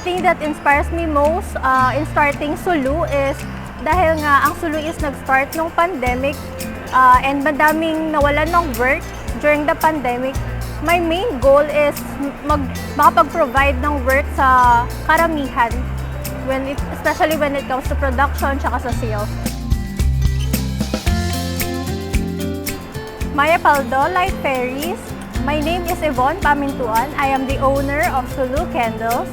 thing that inspires me most in starting Sulu is dahil nga ang Sulu is nag-start nung pandemic and madaming nawalan ng work during the pandemic. My main goal is makapag-provide ng work sa karamihan, especially when it comes to production tsaka sa sales. Maya Paldo, Light Fairies. My name is Yvonne Pamintuan. I am the owner of Sulu Candles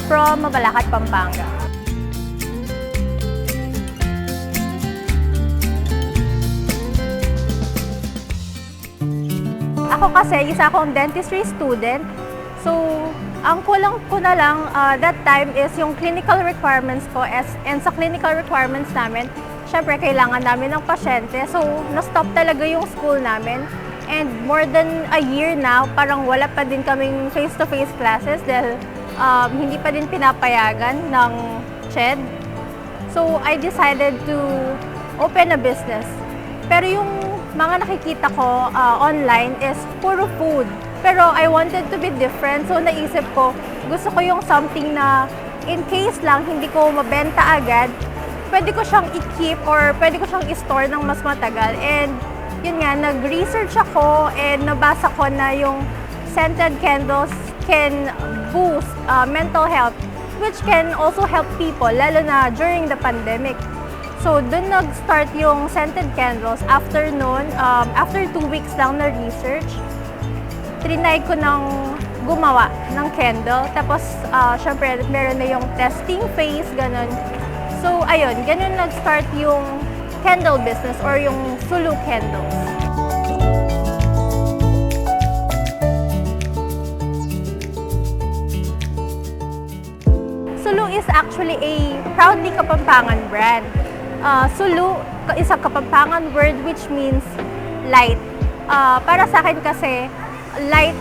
from Mabalacat, Pampanga. Ako kasi, isa akong dentistry student. So, ang kulang ko na lang that time is yung clinical requirements ko and sa clinical requirements namin, syempre kailangan namin ng pasyente. So, na-stop talaga yung school namin. And more than a year now, parang wala pa din kaming face-to-face classes dahil hindi pa din pinapayagan ng CHED. So, I decided to open a business. Pero yung mga nakikita ko online is puro food. Pero I wanted to be different. So, naisip ko, gusto ko yung something na in case lang hindi ko mabenta agad, pwede ko siyang i-keep or pwede ko siyang i-store ng mas matagal. And yun nga, nag-research ako and nabasa ko na yung scented candles can boost mental health, which can also help people, lalo na during the pandemic. So, dun nag-start yung scented candles. After nun, after 2 weeks lang na research, trinay ko ng gumawa ng candle. Tapos, syempre, meron na yung testing phase, ganun. So, ayun, ganun nag-start yung candle business or yung Sulu Candles. Sulu is actually a proudly Kapampangan brand. Sulu is a Kapampangan word which means light. Para sa akin kasi, light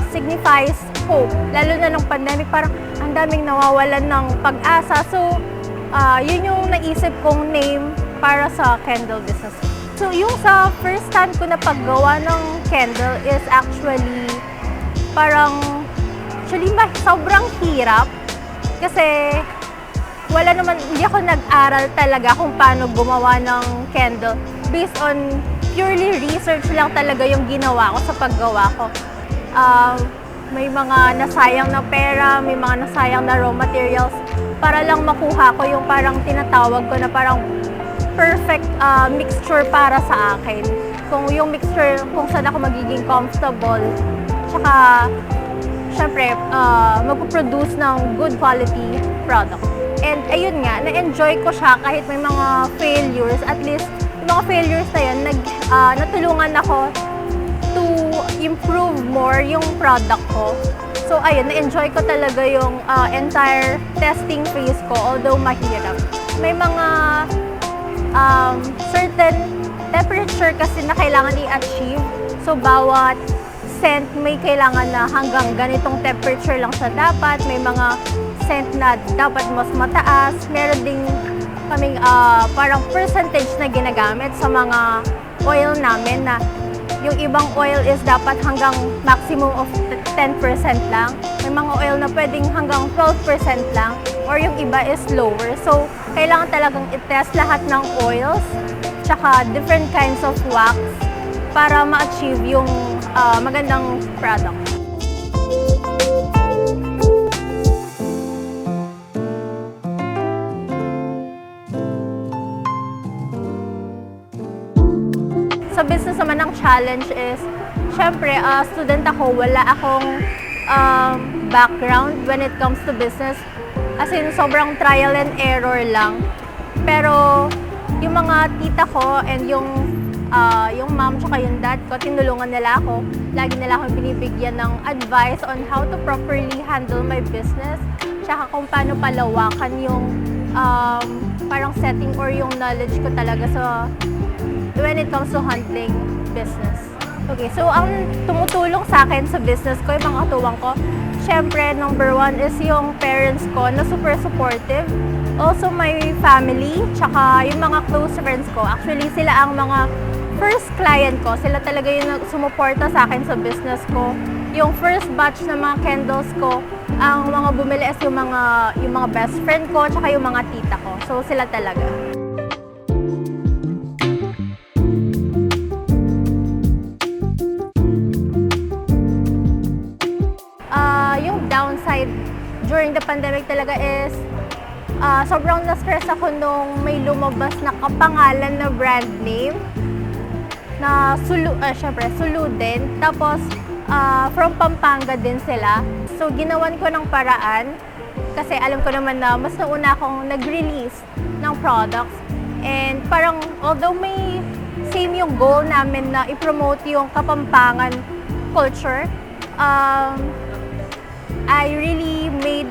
signifies hope. Lalo na nung pandemic, parang ang daming nawawalan ng pag-asa. So, yun yung naisip kong name para sa candle business. So, yung sa first time ko na paggawa ng candle is actually sobrang hirap. Kasi hindi ako nag-aral talaga kung paano gumawa ng candle. Based on purely research lang talaga yung ginawa ko sa paggawa ko. May mga nasayang na pera, may mga nasayang na raw materials para lang makuha ko yung parang tinatawag ko na parang perfect mixture para sa akin. Kung yung mixture, kung saan ako magiging comfortable. Tsaka, syempre, magpo-produce ng good quality product. And ayun nga, na-enjoy ko siya kahit may mga failures. At least, yung mga failures na yun, natulungan ako to improve more yung product ko. So ayun, na-enjoy ko talaga yung entire testing phase ko, although mahirap. May mga certain temperature kasi na kailangan i-achieve. So bawat scent may kailangan na hanggang ganitong temperature lang siya dapat. May mga scent na dapat mas mataas. Meron ding kaming parang percentage na ginagamit sa mga oil namin na yung ibang oil is dapat hanggang maximum of 10% lang. May mga oil na pwedeng hanggang 12% lang or yung iba is lower. So, kailangan talagang i-test lahat ng oils tsaka different kinds of wax para ma-achieve yung magandang product. Sa business naman ang challenge is, syempre, student ako, wala akong background when it comes to business. As in, sobrang trial and error lang. Pero, yung mga tita ko and yung mom tsaka yung dad ko, tinulungan nila ako. Lagi nila akong binibigyan ng advice on how to properly handle my business. Tsaka kung paano palawakan yung parang setting or yung knowledge ko talaga when it comes to handling business. Okay, so ang tumutulong sa akin sa business ko, yung mga katuwang ko, syempre, number one is yung parents ko na super supportive. Also, my family, tsaka yung mga close friends ko. Actually, sila ang mga first client ko. Sila talaga yung sumuporta sa akin sa business ko. yung first batch ng mga candles ko, ang mga bumili is yung mga best friend ko, tsaka yung mga tita ko. So, sila talaga. Yung downside during the pandemic talaga is sobrang na-stress ako nung may lumabas na kapangalan na brand name na syempre, Sulu din. Tapos, from Pampanga din sila. So, ginawan ko ng paraan kasi alam ko naman na mas nauna akong nag-release ng products. And parang, although may same yung goal namin na i-promote yung Kapampangan culture, I really made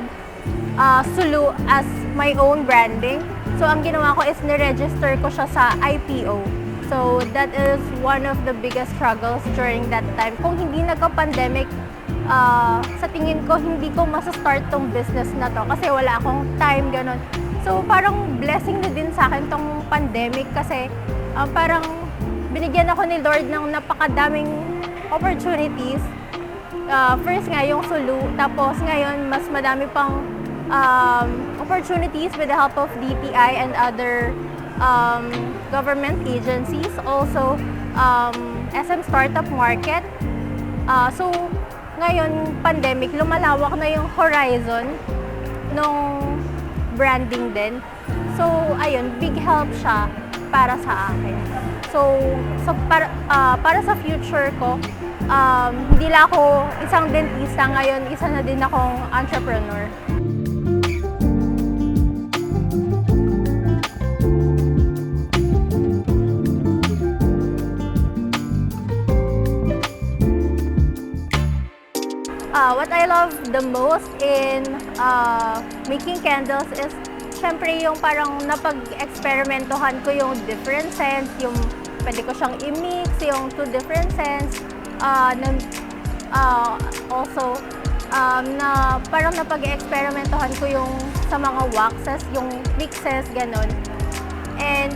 Sulu as my own branding. So, ang ginawa ko is ni-register ko siya sa IPO. So, that is one of the biggest struggles during that time. Kung hindi nagka-pandemic, sa tingin ko, hindi ko masastart tong business na to kasi wala akong time, ganun. So, parang blessing na din sa akin tong pandemic kasi parang binigyan ako ni Lord ng napakadaming opportunities. First nga yung Sulu, tapos ngayon mas madami pang opportunities with the help of DTI and other government agencies. Also, SM Startup Market. So, ngayon, pandemic, lumalawak na yung horizon nung branding din. So, ayun, big help siya para sa akin. So para sa future ko, hindi lang ako isang dentista, ngayon isa na din akong entrepreneur. What I love the most in making candles is syempre yung parang napag-eksperimentohan ko yung different scents, yung pwede ko siyang i-mix, yung two different scents. Also, na parang napag-eksperimentohan ko yung sa mga waxes, yung mixes, ganun. And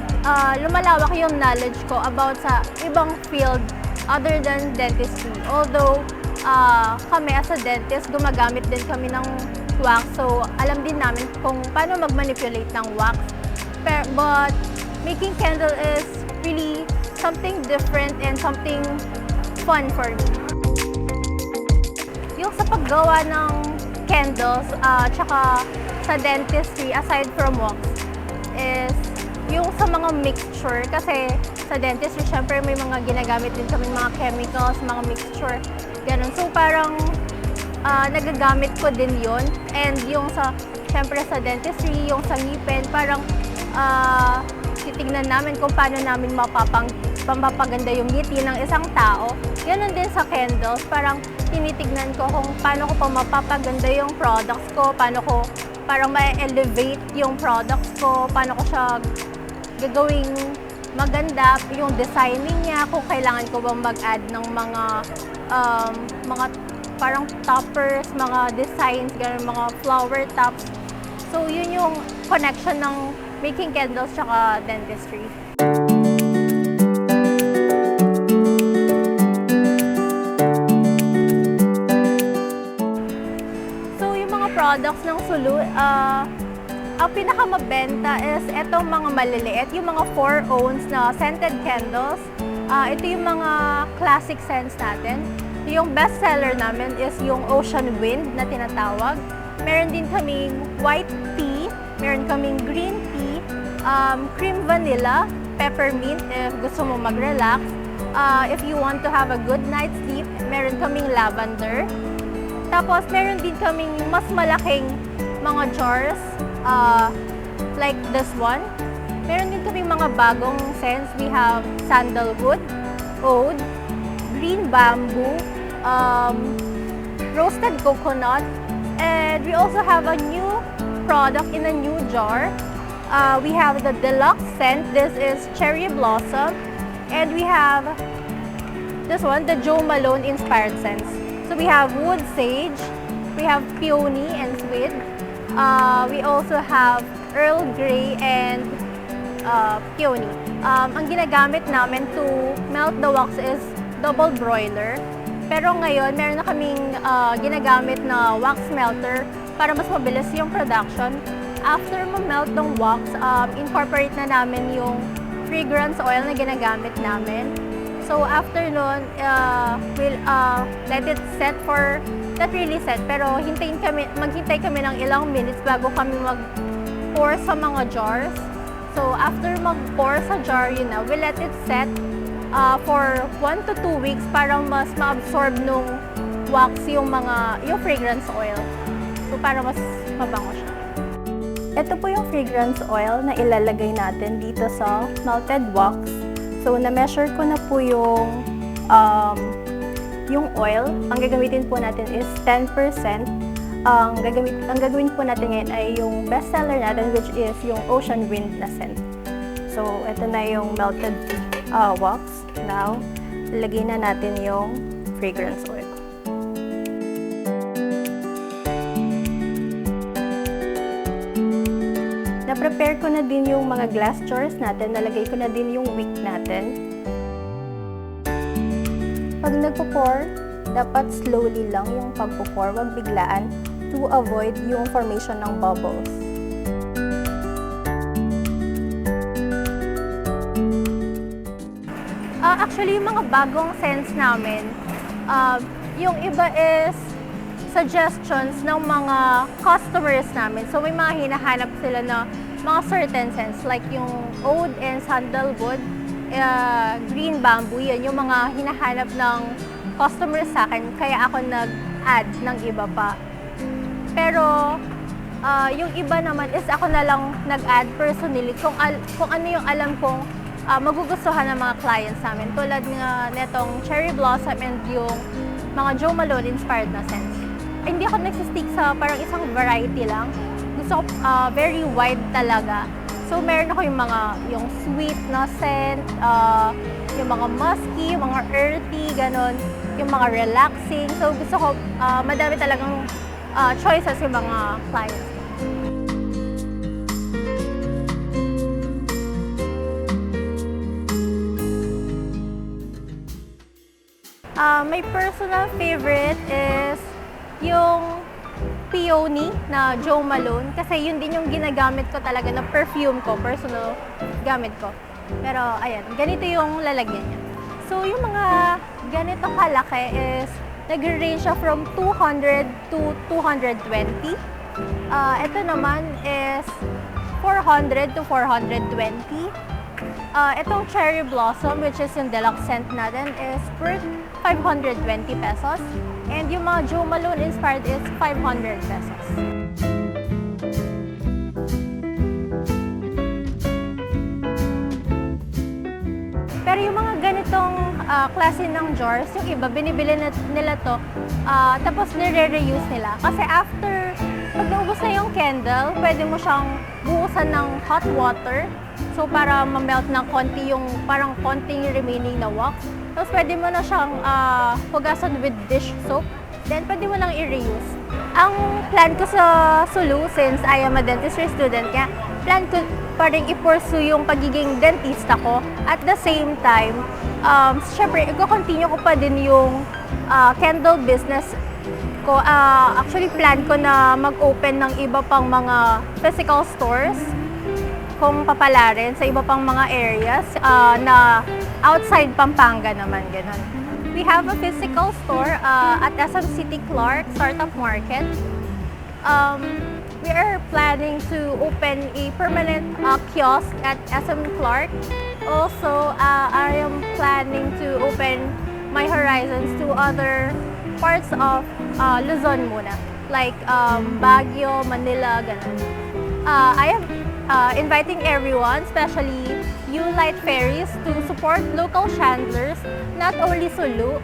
lumalawak yung knowledge ko about sa ibang field other than dentistry. Although, kami as a dentist, gumagamit din kami ng wax. So, alam din namin kung paano mag-manipulate ng wax. But making candle is really something different and something fun for me. Yung sa paggawa ng candles, tsaka sa dentistry, aside from wax, is yung sa mga mixture. Kasi sa dentistry, syempre may mga ginagamit din kami mga chemicals, mga mixture. Ganun. So, parang nagagamit ko din yon. And yung syempre sa dentistry, yung sa ngipin, parang titignan namin kung paano namin mapapaganda yung ngiti ng isang tao. Ganun din sa candles, parang tinitignan ko kung paano ko pa mapapaganda yung products ko, paano ko parang ma-elevate yung products ko, paano ko siya gagawing maganda, yung designing niya, kung kailangan ko bang mag-add ng mga parang toppers, mga designs, ganun, mga flower tops. So, yun yung connection ng making candles tsaka dentistry. So, yung mga products ng Sulu, ang pinakamabenta is etong mga maliliit, yung mga 4 ounce na scented candles. Ito yung mga classic scents natin. Yung best seller namin is yung Ocean Wind na tinatawag. Meron din kaming white tea, meron kaming green tea, cream vanilla, peppermint if gusto mo mag-relax. If you want to have a good night's sleep, meron kaming lavender. Tapos meron din kaming mas malaking mga jars, like this one. Meron din kaming mga bagong scents. We have sandalwood, oud, green bamboo, roasted coconut, and we also have a new product in a new jar. We have the deluxe scent. This is cherry blossom, and we have this one, the Joe Malone inspired scents. So we have wood sage, we have peony and sweet. We also have Earl Grey and peony. Ang ginagamit namin to melt the wax is double broiler. Pero ngayon, meron na kaming ginagamit na wax melter para mas mabilis yung production. After ma-melt ng wax, incorporate na namin yung fragrance oil na ginagamit namin. So after nun, we'll let it set for, not really set, pero maghintay kami ng ilang minutes bago kami mag-pour sa mga jars. So after mag-pour sa jar, yun na, we'll let it set for 1 to 2 weeks para mas ma-absorb nung wax yung fragrance oil. So para mas mabango siya. Ito po yung fragrance oil na ilalagay natin dito sa melted wax. So na-measure ko na po yung oil. Ang gagamitin po natin is 10%. Ang gagawin po natin ngayon ay yung best seller natin, which is yung Ocean Wind na scent. So ito na yung melted wax. Now, ilagay na natin yung fragrance oil. Na-prepare ko na din yung mga glass jars natin. Nalagay ko na din yung wick natin. Pag nagpo-pour, dapat slowly lang yung pagpo-pour, wag biglaan to avoid yung formation ng bubbles. Actually, yung mga bagong scents namin, yung iba is suggestions ng mga customers namin. So, may mga hinahanap sila na mga certain scents, like yung oud and sandalwood, green bamboo, yun yung mga hinahanap ng customers sa akin. Kaya ako nag-add ng iba pa. Pero, yung iba naman is ako na lang nag-add personally kung ano yung alam kong magugustuhan ng mga clients namin. Tulad nga netong cherry blossom and yung mga Jo Malone inspired na scents. Hindi ako nagsistick sa parang isang variety lang. Gusto ko very wide talaga. So meron ako yung sweet na scent, yung mga musky, yung mga earthy, ganon, yung mga relaxing. So gusto ko madami talagang choices yung mga clients. My personal favorite is yung Peony na Jo Malone kasi yun din yung ginagamit ko talaga na perfume ko, personal gamit ko. Pero ayan, ganito yung lalagyan niya. So yung mga ganito kalaki is nag-range siya from 200 to 220. Ito naman is 400 to 420. Itong cherry blossom, which is yung deluxe scent natin, is per 520 pesos. And yung mga Jo Malone inspired is 500 pesos. Pero yung mga ganitong klase ng jars, yung iba, binibili nila to, tapos nire-reuse nila. Kasi after, pag naubos na yung candle, pwede mo siyang buhusan ng hot water. So, para ma-melt ng konti yung parang konting remaining na wax. Tapos, pwede mo na siyang hugasan with dish soap. Then, pwede mo lang i-reuse. Ang plan ko sa Sulu, since I am a dentistry student, kaya plan ko pa rin i-pursue yung pagiging dentista ko. At the same time, syempre, i-continue ko pa din yung candle business ko. Actually, plan ko na mag-open ng iba pang mga physical stores kung papalarin sa iba pang mga areas na outside Pampanga naman, ganun. We have a physical store at SM City Clark Startup Market. We are planning to open a permanent kiosk at SM Clark. Also, I am planning to open my horizons to other parts of Luzon muna, like Baguio, Manila, ganun. I am inviting everyone, especially you Light Fairies, to support local chandlers, not only Sulu,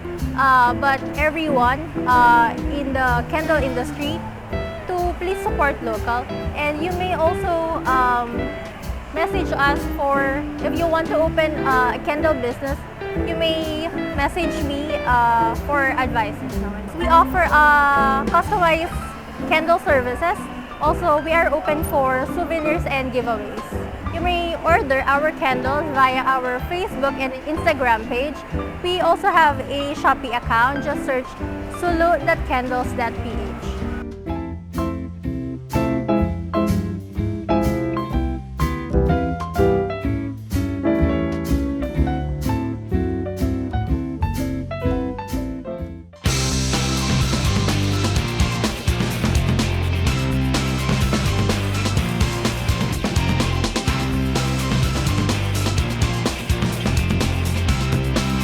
but everyone in the candle industry, to please support local. And you may also message us for, if you want to open a candle business, you may message me for advices. We offer customized candle services. Also, we are open for souvenirs and giveaways. You may order our candles via our Facebook and Instagram page. We also have a Shopee account. Just search sulu.candles.ph.